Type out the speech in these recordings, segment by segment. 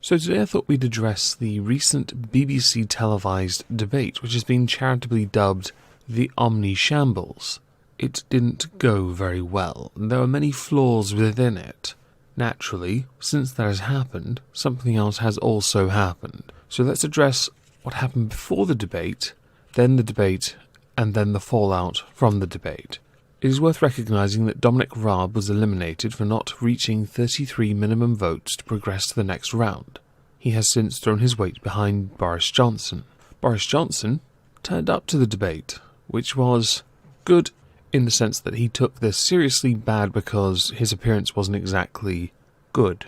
So today I thought we'd address the recent BBC televised debate, which has been charitably dubbed the Omnishambles. It didn't go very well, and there were many flaws within it. Naturally, since that has happened, something else has also happened. So let's address what happened before the debate, then the debate, and then the fallout from the debate. It is worth recognising that Dominic Raab was eliminated for not reaching 33 minimum votes to progress to the next round. He has since thrown his weight behind Boris Johnson. Boris Johnson turned up to the debate, which was good in the sense that he took this seriously, bad because his appearance wasn't exactly good.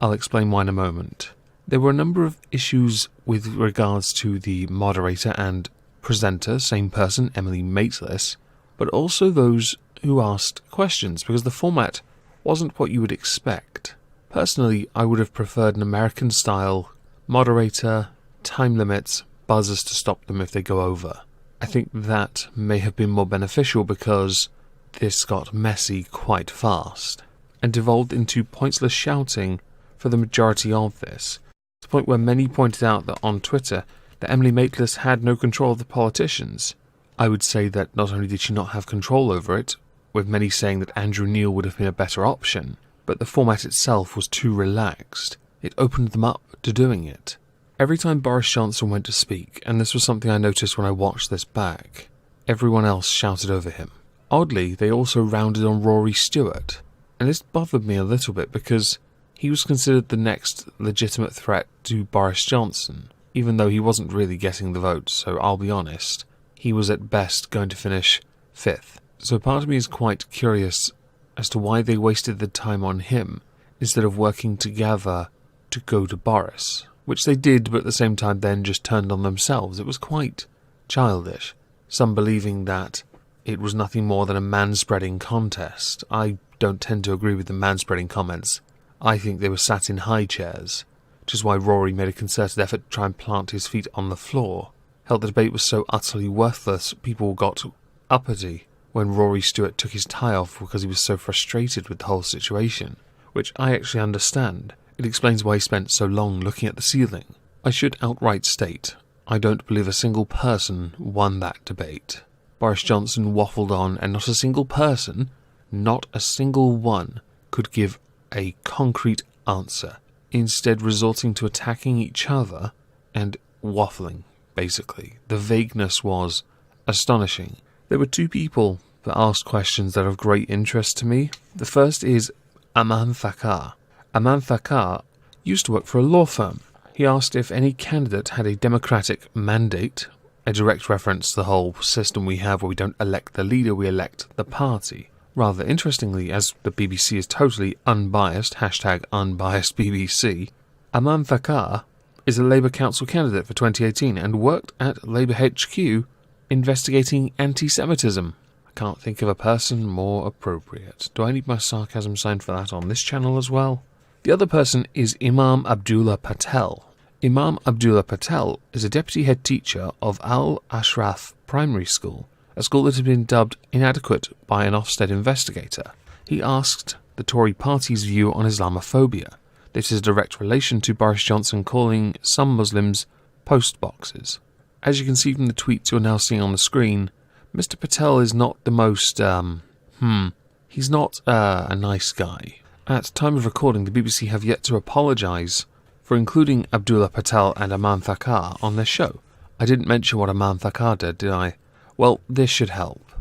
I'll explain why in a moment. There were a number of issues with regards to the moderator and presenter, same person, Emily Maitlis, but also those who asked questions, because the format wasn't what you would expect. Personally, I would have preferred an American-style moderator, time limits, buzzers to stop them if they go over. I think that may have been more beneficial because this got messy quite fast and devolved into pointless shouting for the majority of this, to the point where many pointed out that on Twitter that Emily Maitlis had no control of the politicians. I would say that not only did she not have control over it, with many saying that Andrew Neil would have been a better option, but the format itself was too relaxed. It opened them up to doing it. Every time Boris Johnson went to speak, and this was something I noticed when I watched this back, everyone else shouted over him. Oddly, they also rounded on Rory Stewart, and this bothered me a little bit because he was considered the next legitimate threat to Boris Johnson, even though he wasn't really getting the votes, so I'll be honest, he was at best going to finish 5th. So part of me is quite curious as to why they wasted the time on him instead of working together to go to Boris. Which they did, but at the same time then just turned on themselves. It was quite childish. Some believing that it was nothing more than a manspreading contest. I don't tend to agree with the manspreading comments. I think they were sat in high chairs, which is why Rory made a concerted effort to try and plant his feet on the floor. Held the debate was so utterly worthless, people got uppity when Rory Stewart took his tie off because he was so frustrated with the whole situation, which I actually understand. It explains why he spent so long looking at the ceiling. I should outright state, I don't believe a single person won that debate. Boris Johnson waffled on, and not a single person, not a single one, could give a concrete answer, instead resorting to attacking each other and waffling, basically. The vagueness was astonishing. There were two people that asked questions that are of great interest to me. The first is Aman Thakkar. Aman Thakkar used to work for a law firm. He asked if any candidate had a democratic mandate, a direct reference to the whole system we have where we don't elect the leader, we elect the party. Rather interestingly, as the BBC is totally unbiased, #unbiased BBC, Aman Thakkar is a Labour Council candidate for 2018 and worked at Labour HQ investigating anti-Semitism. I can't think of a person more appropriate. Do I need my sarcasm sign for that on this channel as well? The other person is Imam Abdullah Patel. Imam Abdullah Patel is a deputy head teacher of Al Ashraf Primary School, a school that had been dubbed inadequate by an Ofsted investigator. He asked the Tory party's view on Islamophobia. This is a direct relation to Boris Johnson calling some Muslims post boxes. As you can see from the tweets you're now seeing on the screen, Mr. Patel is not the most, he's not a nice guy. At time of recording, the BBC have yet to apologise for including Abdullah Patel and Aman Thakkar on their show. I didn't mention what Aman Thakkar did I? Well, this should help.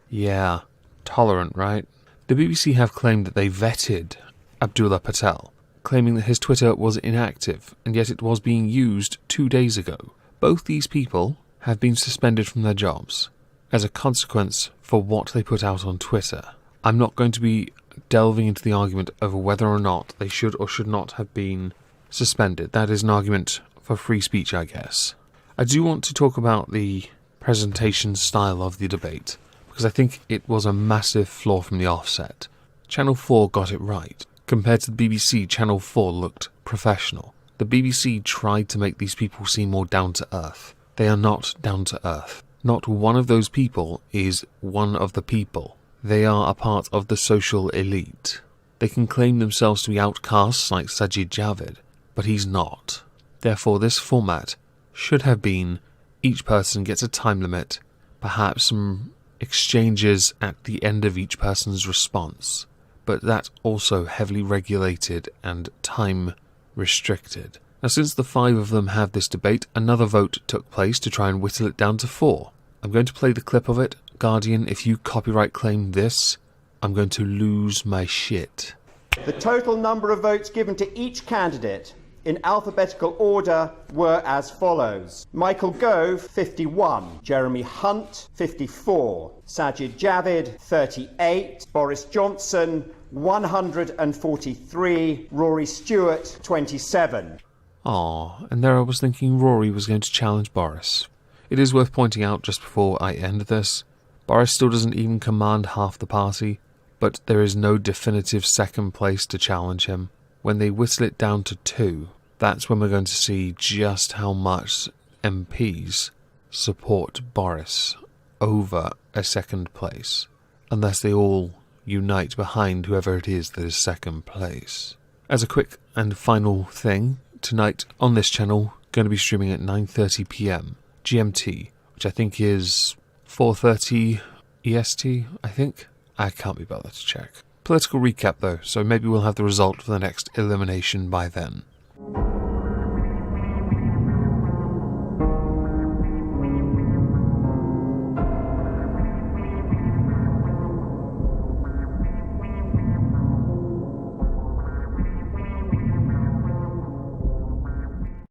Yeah, tolerant, right? The BBC have claimed that they vetted Abdullah Patel, claiming that his Twitter was inactive, and yet it was being used 2 days ago. Both these people have been suspended from their jobs as a consequence for what they put out on Twitter. I'm not going to be delving into the argument over whether or not they should or should not have been suspended. That is an argument for free speech, I guess. I do want to talk about the presentation style of the debate, because I think it was a massive flaw from the offset. Channel 4 got it right. Compared to the BBC, Channel 4 looked professional. The BBC tried to make these people seem more down to earth. They are not down to earth. Not one of those people is one of the people. They are a part of the social elite. They can claim themselves to be outcasts like Sajid Javid, but he's not. Therefore, this format should have been each person gets a time limit, perhaps some exchanges at the end of each person's response, but that also heavily regulated and time restricted. Now, since the 5 of them have this debate, another vote took place to try and whittle it down to 4. I'm going to play the clip of it. Guardian, if you copyright claim this, I'm going to lose my shit. The total number of votes given to each candidate in alphabetical order were as follows: Michael Gove, 51, Jeremy Hunt, 54, Sajid Javid, 38, Boris Johnson, 143, Rory Stewart, 27. And there I was thinking Rory was going to challenge Boris. It is worth pointing out just before I end this, Boris still doesn't even command half the party, but there is no definitive second place to challenge him. When they whittle it down to 2, that's when we're going to see just how much MPs support Boris over a second place, unless they all unite behind whoever it is that is second place. As a quick and final thing, tonight on this channel, going to be streaming at 9:30 PM GMT, which I think is 4:30 EST, I think. I can't be bothered to check. Political recap though, so maybe we'll have the result for the next elimination by then.